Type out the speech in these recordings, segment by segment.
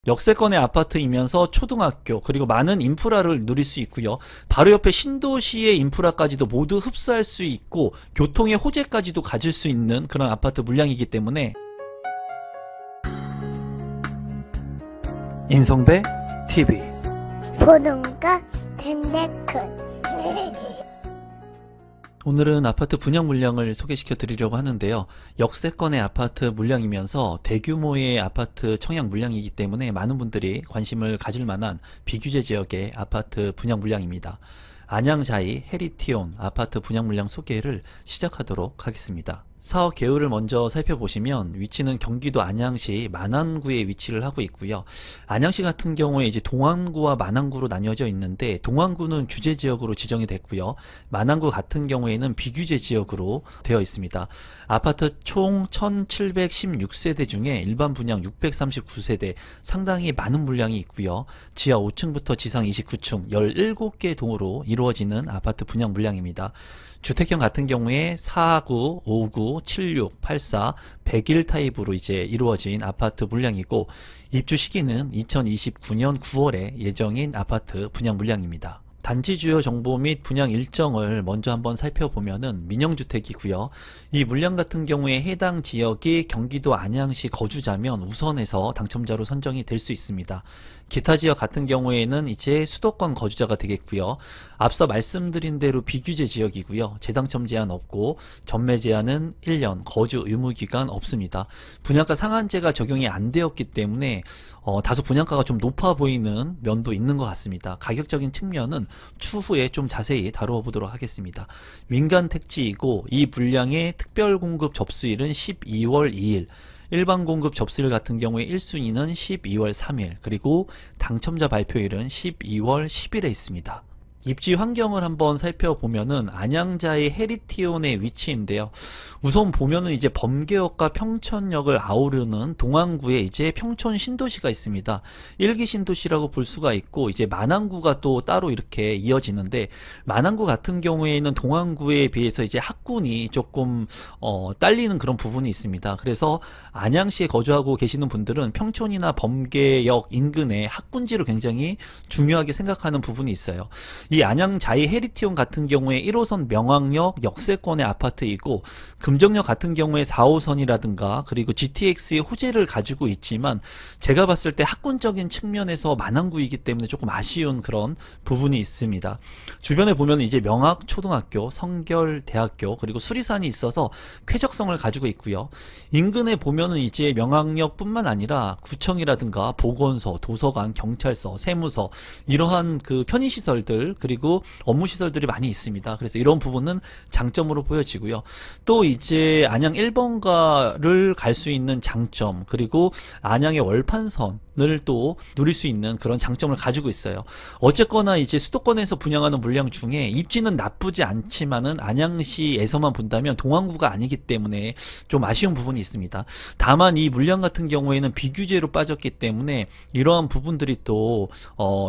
역세권의 아파트이면서 초등학교 그리고 많은 인프라를 누릴 수 있고요. 바로 옆에 신도시의 인프라까지도 모두 흡수할 수 있고 교통의 호재까지도 가질 수 있는 그런 아파트 물량이기 때문에 임성배 TV 보동과 덴데크 오늘은 아파트 분양 물량을 소개시켜 드리려고 하는데요. 역세권의 아파트 물량이면서 대규모의 아파트 청약 물량이기 때문에 많은 분들이 관심을 가질 만한 비규제 지역의 아파트 분양 물량입니다. 안양자이 헤리티온 아파트 분양 물량 소개를 시작하도록 하겠습니다. 사업 개요를 먼저 살펴보시면 위치는 경기도 안양시 만안구에 위치를 하고 있고요. 안양시 같은 경우에 이제 동안구와 만안구로 나뉘어져 있는데 동안구는 규제 지역으로 지정이 됐고요. 만안구 같은 경우에는 비규제 지역으로 되어 있습니다. 아파트 총 1716세대 중에 일반 분양 639세대 상당히 많은 물량이 있고요. 지하 5층부터 지상 29층 17개 동으로 이루어지는 아파트 분양 물량입니다. 주택형 같은 경우에 49, 59, 76, 84, 101 타입으로 이제 이루어진 아파트 물량이고 입주 시기는 2029년 9월에 예정인 아파트 분양 물량입니다. 단지 주요 정보 및 분양 일정을 먼저 한번 살펴보면은 민영주택이고요. 이 물량 같은 경우에 해당 지역이 경기도 안양시 거주자면 우선해서 당첨자로 선정이 될 수 있습니다. 기타 지역 같은 경우에는 이제 수도권 거주자가 되겠고요. 앞서 말씀드린 대로 비규제 지역이고요. 재당첨 제한 없고 전매 제한은 1년, 거주 의무 기간 없습니다. 분양가 상한제가 적용이 안 되었기 때문에 다소 분양가가 좀 높아 보이는 면도 있는 것 같습니다. 가격적인 측면은 추후에 좀 자세히 다루어 보도록 하겠습니다. 민간 택지이고 이 분량의 특별 공급 접수일은 12월 2일, 일반 공급 접수일 같은 경우에 1순위는 12월 3일, 그리고 당첨자 발표일은 12월 10일에 있습니다. 입지 환경을 한번 살펴보면은 안양자의 헤리티온의 위치인데요. 우선 보면은 이제 범계역과 평촌역을 아우르는 동안구에 이제 평촌 신도시가 있습니다. 1기 신도시라고 볼 수가 있고 이제 만안구가 또 따로 이렇게 이어지는데 만안구 같은 경우에는 동안구에 비해서 이제 학군이 조금 딸리는 그런 부분이 있습니다. 그래서 안양시에 거주하고 계시는 분들은 평촌이나 범계역 인근의 학군지를 굉장히 중요하게 생각하는 부분이 있어요. 이 안양자이 헤리티온 같은 경우에 1호선 명왕역 역세권의 아파트이고 금정역 같은 경우에 4호선이라든가 그리고 GTX의 호재를 가지고 있지만 제가 봤을 때 학군적인 측면에서 만안구이기 때문에 조금 아쉬운 그런 부분이 있습니다. 주변에 보면 이제 명학초등학교, 성결대학교 그리고 수리산이 있어서 쾌적성을 가지고 있고요. 인근에 보면은 이제 명학역뿐만 아니라 구청이라든가 보건소, 도서관, 경찰서, 세무서 이러한 그 편의시설들 그리고 업무시설들이 많이 있습니다. 그래서 이런 부분은 장점으로 보여지고요. 또 이제 안양 1번가를 갈 수 있는 장점 그리고 안양의 월판선을 또 누릴 수 있는 그런 장점을 가지고 있어요. 어쨌거나 이제 수도권에서 분양하는 물량 중에 입지는 나쁘지 않지만은 안양시에서만 본다면 동안구가 아니기 때문에 좀 아쉬운 부분이 있습니다. 다만 이 물량 같은 경우에는 비규제로 빠졌기 때문에 이러한 부분들이 또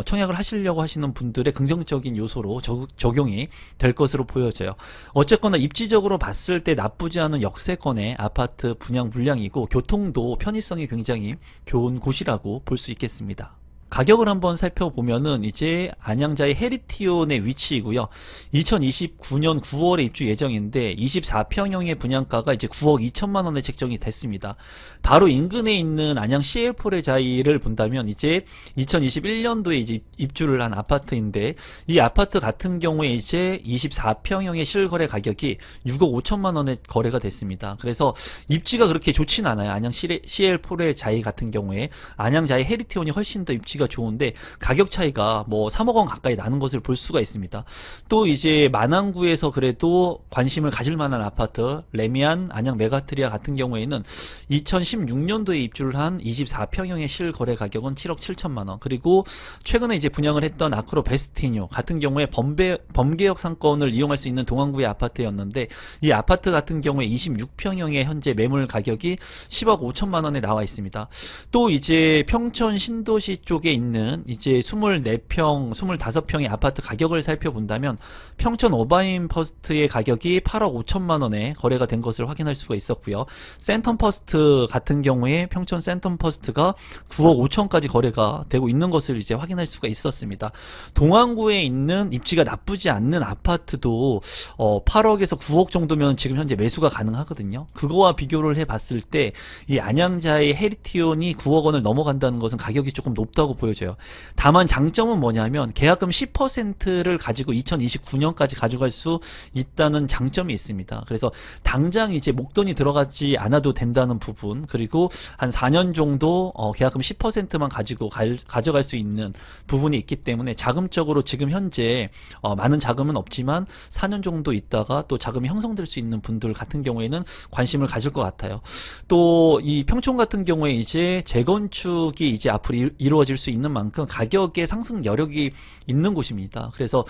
청약을 하시려고 하시는 분들의 긍정적인 요소로 적용이 될 것으로 보여져요. 어쨌거나 입지적으로 봤을 때 나쁘지 않은 역세권의 아파트 분양 물량이고 교통도 편의성이 굉장히 좋은 곳이라고 볼 수 있겠습니다. 가격을 한번 살펴보면은 이제 안양자의 헤리티온의 위치이고요. 2029년 9월에 입주 예정인데 24평형의 분양가가 이제 9억 2천만 원에 책정이 됐습니다. 바로 인근에 있는 안양 CL4의 자이를 본다면 이제 2021년도에 이제 입주를 한 아파트인데 이 아파트 같은 경우에 이제 24평형의 실거래 가격이 6억 5천만 원에 거래가 됐습니다. 그래서 입지가 그렇게 좋진 않아요. 안양 CL4의 자이 같은 경우에 안양자의 헤리티온이 훨씬 더 입지가 좋은데 가격 차이가 뭐 3억 원 가까이 나는 것을 볼 수가 있습니다. 또 이제 만안구에서 그래도 관심을 가질 만한 아파트 레미안 안양 메가트리아 같은 경우에는 2016년도에 입주를 한 24평형의 실거래 가격은 7억 7천만 원, 그리고 최근에 이제 분양을 했던 아크로 베스티뉴 같은 경우에 범계역 상권을 이용할 수 있는 동안구의 아파트였는데 이 아파트 같은 경우에 26평형의 현재 매물 가격이 10억 5천만 원에 나와 있습니다. 또 이제 평촌 신도시 쪽에 지역에 있는 이제 24평, 25평의 아파트 가격을 살펴본다면 평촌 오바인퍼스트의 가격이 8억 5천만 원에 거래가 된 것을 확인할 수가 있었고요. 센텀퍼스트 같은 경우에 평촌 센텀퍼스트가 9억 5천까지 거래가 되고 있는 것을 이제 확인할 수가 있었습니다. 동안구에 있는 입지가 나쁘지 않는 아파트도 8억에서 9억 정도면 지금 현재 매수가 가능하거든요. 그거와 비교를 해봤을 때 이 안양자의 헤리티온이 9억 원을 넘어간다는 것은 가격이 조금 높다고 보여져요. 다만 장점은 뭐냐면 계약금 10%를 가지고 2029년까지 가져갈 수 있다는 장점이 있습니다. 그래서 당장 이제 목돈이 들어가지 않아도 된다는 부분, 그리고 한 4년 정도 계약금 10%만 가지고 가져갈 수 있는 부분이 있기 때문에 자금적으로 지금 현재 많은 자금은 없지만 4년 정도 있다가 또 자금이 형성될 수 있는 분들 같은 경우에는 관심을 가질 것 같아요. 또 이 평촌 같은 경우에 이제 재건축이 이제 앞으로 이루어질 수 있는 만큼 가격의 상승 여력이 있는 곳입니다. 그래서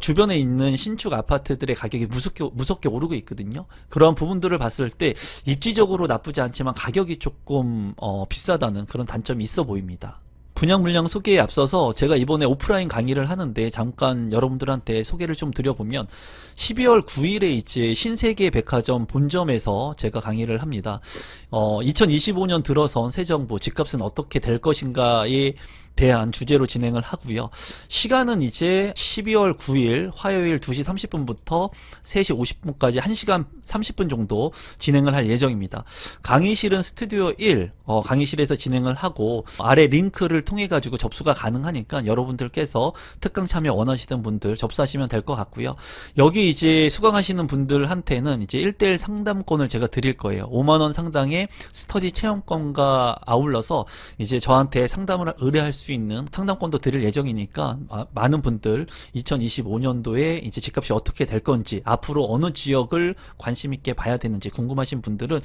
주변에 있는 신축 아파트들의 가격이 무섭게 오르고 있거든요. 그러한 부분들을 봤을 때 입지적으로 나쁘지 않지만 가격이 조금 비싸다는 그런 단점이 있어 보입니다. 분양 물량 소개에 앞서서 제가 이번에 오프라인 강의를 하는데 잠깐 여러분들한테 소개를 좀 드려보면 12월 9일에 이제 신세계 백화점 본점에서 제가 강의를 합니다. 2025년 들어선 새 정부 집값은 어떻게 될 것인가에 대한 주제로 진행을 하고요. 시간은 이제 12월 9일 화요일 2시 30분부터 3시 50분까지 1시간 30분 정도 진행을 할 예정입니다. 강의실은 스튜디오 1 강의실에서 진행을 하고 아래 링크를 통해 가지고 접수가 가능하니까 여러분들께서 특강 참여 원하시는 분들 접수하시면 될 것 같고요. 여기 이제 수강하시는 분들한테는 이제 1대1 상담권을 제가 드릴 거예요. 5만원 상당의 스터디 체험권과 아울러서 이제 저한테 상담을 의뢰할 수 있는 상담권도 드릴 예정이니까 많은 분들 2025년도에 이제 집값이 어떻게 될 건지 앞으로 어느 지역을 관심 있게 봐야 되는지 궁금하신 분들은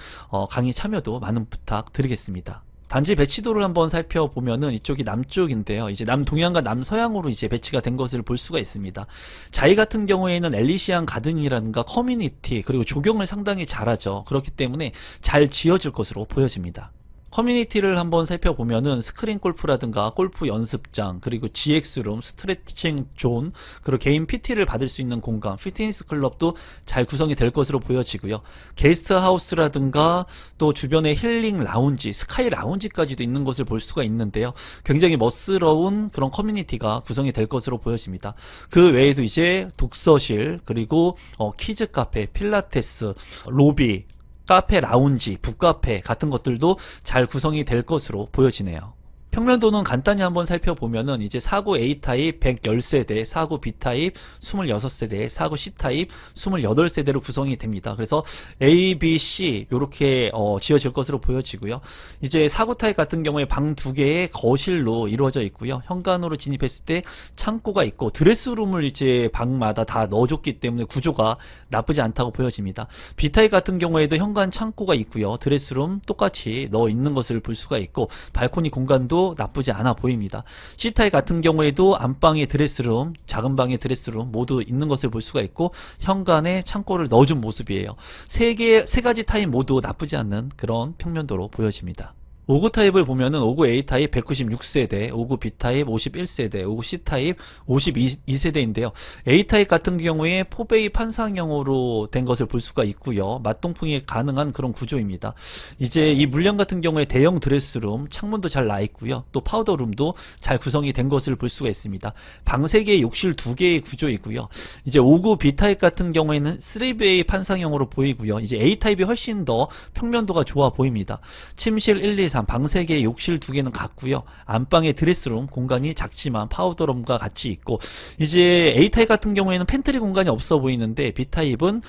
강의 참여도 많은 부탁드리겠습니다. 단지 배치도를 한번 살펴보면은 이쪽이 남쪽인데요. 이제 남동향과 남서향으로 이제 배치가 된 것을 볼 수가 있습니다. 자이 같은 경우에는 엘리시안 가든이라든가 커뮤니티 그리고 조경을 상당히 잘하죠. 그렇기 때문에 잘 지어질 것으로 보여집니다. 커뮤니티를 한번 살펴보면은 스크린 골프라든가 골프 연습장, 그리고 GX룸, 스트레칭 존, 그리고 개인 PT를 받을 수 있는 공간, 피트니스 클럽도 잘 구성이 될 것으로 보여지고요. 게스트 하우스라든가 또 주변에 힐링 라운지, 스카이 라운지까지도 있는 것을 볼 수가 있는데요. 굉장히 멋스러운 그런 커뮤니티가 구성이 될 것으로 보여집니다. 그 외에도 이제 독서실, 그리고 키즈 카페, 필라테스, 로비, 카페 라운지, 북카페 같은 것들도 잘 구성이 될 것으로 보여지네요. 평면도는 간단히 한번 살펴보면은 이제 4구 A타입 110세대, 4구 B타입 26세대, 4구 C타입 28세대로 구성이 됩니다. 그래서 A, B, C 요렇게 지어질 것으로 보여지고요. 이제 4구 타입 같은 경우에 방 2개의 거실로 이루어져 있고요. 현관으로 진입했을 때 창고가 있고 드레스룸을 이제 방마다 다 넣어줬기 때문에 구조가 나쁘지 않다고 보여집니다. B타입 같은 경우에도 현관 창고가 있고요. 드레스룸 똑같이 넣어 있는 것을 볼 수가 있고 발코니 공간도 나쁘지 않아 보입니다. C타입 같은 경우에도 안방에 드레스룸, 작은 방에 드레스룸 모두 있는 것을 볼 수가 있고 현관에 창고를 넣어준 모습이에요. 세 가지 타입 모두 나쁘지 않는 그런 평면도로 보여집니다. 5구 타입을 보면은 5구 A타입 196세대, 5구 B타입 51세대, 5구 C타입 52세대인데요. A타입 같은 경우에 포베이 판상형으로 된 것을 볼 수가 있고요. 맞동풍이 가능한 그런 구조입니다. 이제 이 물량 같은 경우에 대형 드레스룸, 창문도 잘 나 있고요. 또 파우더룸도 잘 구성이 된 것을 볼 수가 있습니다. 방 3개, 욕실 2개의 구조이고요. 이제 5구 B타입 같은 경우에는 3베이 판상형으로 보이고요. 이제 A타입이 훨씬 더 평면도가 좋아 보입니다. 침실 1, 2, 3 방 3개, 욕실 2개는 같고요. 안방에 드레스룸 공간이 작지만 파우더룸과 같이 있고 이제 A타입 같은 경우에는 팬트리 공간이 없어 보이는데 B타입은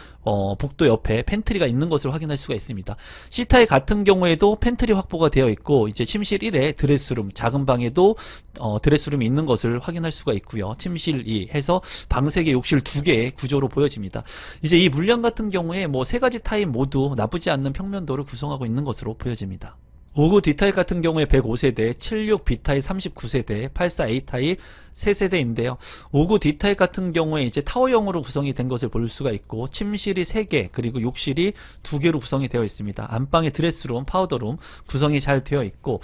복도 옆에 팬트리가 있는 것을 확인할 수가 있습니다. C타입 같은 경우에도 팬트리 확보가 되어 있고 이제 침실 1에 드레스룸, 작은 방에도 드레스룸이 있는 것을 확인할 수가 있고요. 침실 2 해서 방 3개, 욕실 2개의 구조로 보여집니다. 이제 이 물량 같은 경우에 뭐 3가지 타입 모두 나쁘지 않는 평면도를 구성하고 있는 것으로 보여집니다. 5구 D타입 같은 경우에 105세대, 76B타입 39세대, 84A타입 3세대인데요. 5구 D타입 같은 경우에 이제 타워형으로 구성이 된 것을 볼 수가 있고, 침실이 3개, 그리고 욕실이 2개로 구성이 되어 있습니다. 안방에 드레스룸, 파우더룸 구성이 잘 되어 있고,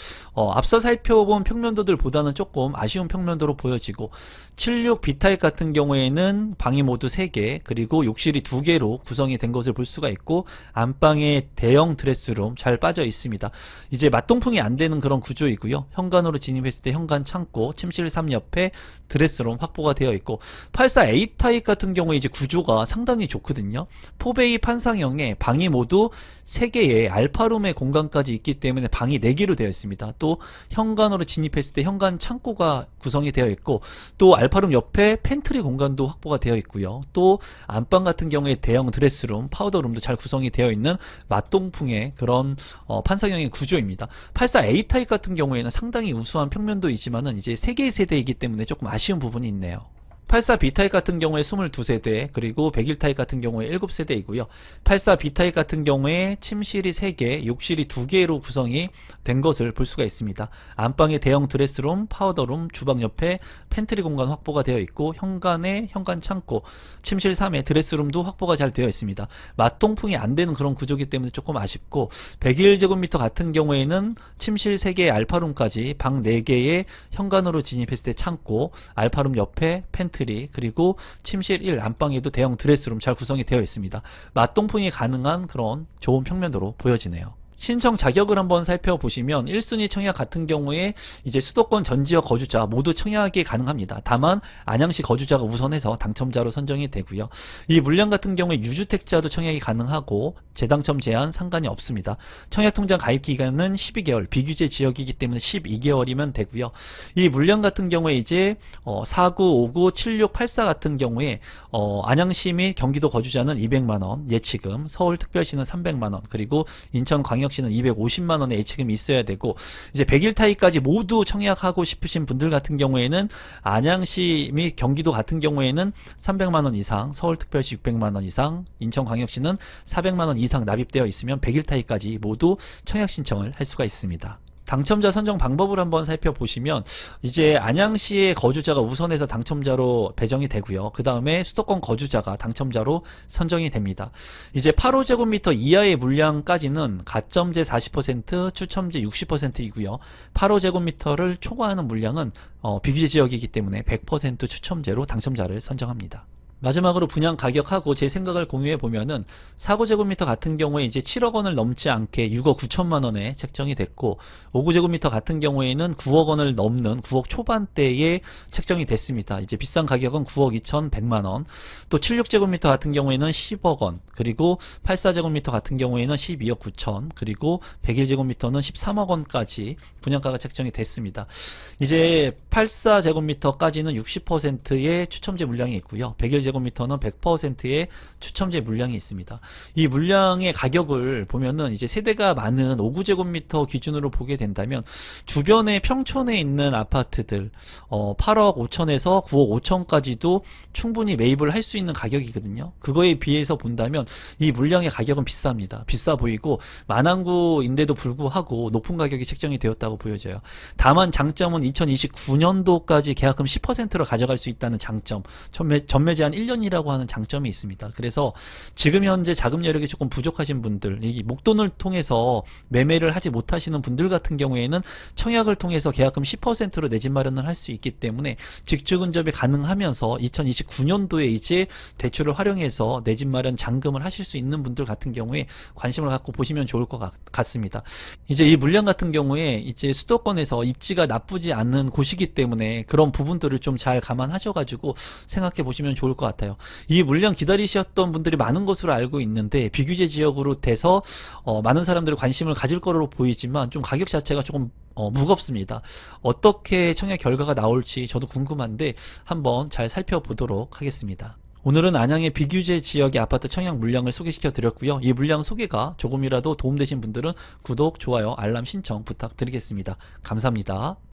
앞서 살펴본 평면도들보다는 조금 아쉬운 평면도로 보여지고, 76 B타입 같은 경우에는 방이 모두 3개, 그리고 욕실이 2개로 구성이 된 것을 볼 수가 있고, 안방에 대형 드레스룸 잘 빠져 있습니다. 이제 맞동풍이 안 되는 그런 구조이고요. 현관으로 진입했을 때 현관 창고, 침실 3 옆에 드레스룸 확보가 되어 있고, 84 A타입 같은 경우에 이제 구조가 상당히 좋거든요. 포베이 판상형에 방이 모두 3개의 알파룸의 공간까지 있기 때문에 방이 4개로 되어 있습니다. 또 현관으로 진입했을 때 현관 창고가 구성이 되어 있고, 또 알파룸 옆에 팬트리 공간도 확보가 되어 있고요. 또 안방 같은 경우에 대형 드레스룸, 파우더룸도 잘 구성이 되어 있는 맞동풍의 그런 판상형의 구조입니다. 84 A타입 같은 경우에는 상당히 우수한 평면도이지만은 이제 3개의 세대이기 때문에 조금 아쉬운 부분이 있네요. 84 B타입 같은 경우에 22세대, 그리고 101 타입 같은 경우에 7세대이고요. 84 B타입 같은 경우에 침실이 3개, 욕실이 2개로 구성이 된 것을 볼 수가 있습니다. 안방에 대형 드레스룸, 파우더룸, 주방 옆에 팬트리 공간 확보가 되어 있고, 현관에 현관 창고, 침실 3에 드레스룸도 확보가 잘 되어 있습니다. 맞동풍이 안 되는 그런 구조이기 때문에 조금 아쉽고, 101제곱미터 같은 경우에는 침실 3개의 알파룸까지 방 4개의 현관으로 진입했을 때 창고, 알파룸 옆에 팬트리, 그리고 침실 1 안방에도 대형 드레스룸 잘 구성이 되어 있습니다. 맞동풍이 가능한 그런 좋은 평면도로 보여지네요. 신청 자격을 한번 살펴보시면 1순위 청약 같은 경우에 이제 수도권 전 지역 거주자 모두 청약이 가능합니다. 다만 안양시 거주자가 우선해서 당첨자로 선정이 되고요. 이 물량 같은 경우에 유주택자도 청약이 가능하고 재당첨 제한 상관이 없습니다. 청약통장 가입 기간은 12개월, 비규제 지역이기 때문에 12개월이면 되고요. 이 물량 같은 경우에 이제 49, 59, 76, 84 같은 경우에 안양시 및 경기도 거주자는 200만원 예치금, 서울특별시는 300만원, 그리고 인천광역시는 250만원의 예치금이 있어야 되고, 이제 101 타입까지 모두 청약하고 싶으신 분들 같은 경우에는 안양시 및 경기도 같은 경우에는 300만원 이상, 서울특별시 600만원 이상, 인천광역시는 400만원 이상 납입되어 있으면 101 타입까지 모두 청약 신청을 할 수가 있습니다. 당첨자 선정 방법을 한번 살펴보시면 이제 안양시의 거주자가 우선해서 당첨자로 배정이 되고요. 그 다음에 수도권 거주자가 당첨자로 선정이 됩니다. 이제 8호제곱미터 이하의 물량까지는 가점제 40%, 추첨제 60%이고요. 8호제곱미터를 초과하는 물량은 비규제 지역이기 때문에 100% 추첨제로 당첨자를 선정합니다. 마지막으로 분양 가격하고 제 생각을 공유해 보면은 4구제곱미터 같은 경우에 이제 7억 원을 넘지 않게 6억 9천만 원에 책정이 됐고, 5구제곱미터 같은 경우에는 9억 원을 넘는 9억 초반대에 책정이 됐습니다. 이제 비싼 가격은 9억 2,100만 원, 또 76제곱미터 같은 경우에는 10억 원, 그리고 84제곱미터 같은 경우에는 12억 9천, 그리고 101제곱미터는 13억 원까지 분양가가 책정이 됐습니다. 이제 84제곱미터까지는 60%의 추첨제 물량이 있고요. 101제곱미터는 100%의 추첨제 물량이 있습니다. 이 물량의 가격을 보면은 이제 세대가 많은 5구제곱미터 기준으로 보게 된다면 주변에 평촌에 있는 아파트들 8억 5천에서 9억 5천까지도 충분히 매입을 할 수 있는 가격이거든요. 그거에 비해서 본다면 이 물량의 가격은 비쌉니다. 비싸 보이고 만안구인데도 불구하고 높은 가격이 책정이 되었다고 보여져요. 다만 장점은 2029년도까지 계약금 10%로 가져갈 수 있다는 장점, 전매 제한 1년이라고 하는 장점이 있습니다. 그래서 지금 현재 자금 여력이 조금 부족하신 분들, 이 목돈을 통해서 매매를 하지 못하시는 분들 같은 경우에는 청약을 통해서 계약금 10%로 내 집 마련을 할 수 있기 때문에 직주근접이 가능하면서 2029년도에 이제 대출을 활용해서 내 집 마련 잔금을 하실 수 있는 분들 같은 경우에 관심을 갖고 보시면 좋을 것 같습니다. 이제 이 물량 같은 경우에 이제 수도권에서 입지가 나쁘지 않은 곳이기 때문에 그런 부분들을 좀 잘 감안하셔가지고 생각해 보시면 좋을 것 같아요. 이 물량 기다리셨던 분들이 많은 것으로 알고 있는데 비규제 지역으로 돼서 많은 사람들이 관심을 가질 거로 보이지만 좀 가격 자체가 조금 무겁습니다. 어떻게 청약 결과가 나올지 저도 궁금한데 한번 잘 살펴보도록 하겠습니다. 오늘은 안양의 비규제 지역의 아파트 청약 물량을 소개시켜 드렸고요. 이 물량 소개가 조금이라도 도움되신 분들은 구독, 좋아요, 알람 신청 부탁드리겠습니다. 감사합니다.